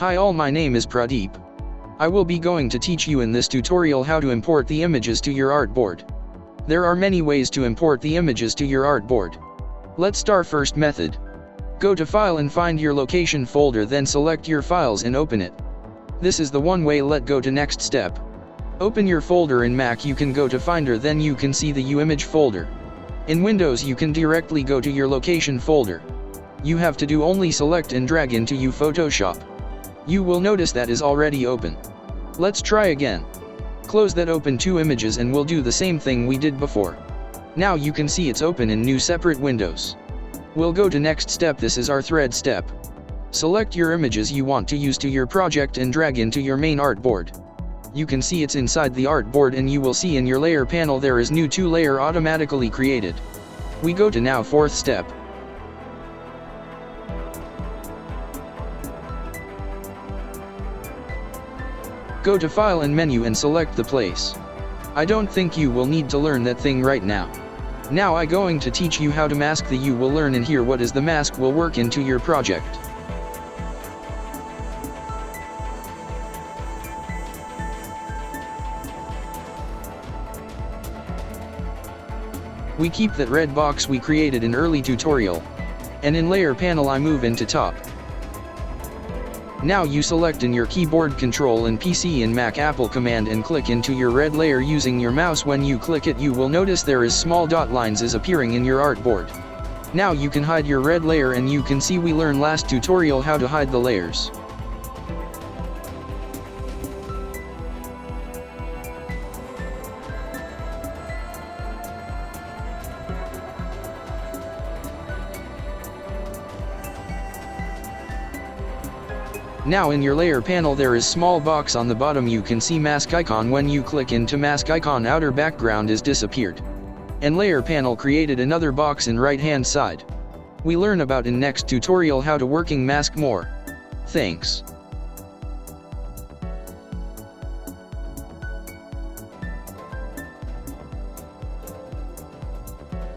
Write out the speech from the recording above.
Hi all, my name is Pradeep. I will be going to teach you in this tutorial how to import the images to your artboard. There are many ways to import the images to your artboard. Let's start first method. Go to File and find your location folder, then select your files and open it. This is the one way. Let's go to next step. Open your folder. In Mac you can go to Finder, then you can see the UImage folder. In Windows you can directly go to your location folder. You have to do only select and drag into Photoshop. You will notice that is already open. Let's try again. Close that, open two images, and we'll do the same thing we did before. Now you can see it's open in new separate windows. We'll go to next step. This is our thread step. Select your images you want to use to your project and drag into your main artboard. You can see it's inside the artboard, and you will see in your layer panel there is new 2-layer automatically created. We go to now fourth step. Go to File and Menu and select the place. I don't think you will need to learn that thing right now. Now I going to teach you how to mask the you will learn, and here what is the mask will work into your project. We keep that red box we created in early tutorial. And in layer panel I move into top. Now you select in your keyboard Control and PC and Mac Apple command and click into your red layer using your mouse. When you click it you will notice there is small dot lines is appearing in your artboard. Now you can hide your red layer, and you can see we learned last tutorial how to hide the layers. Now in your layer panel there is small box on the bottom, you can see mask icon. When you click into mask icon, outer background is disappeared. And layer panel created another box in right hand side. We learn about in next tutorial how to working mask more. Thanks.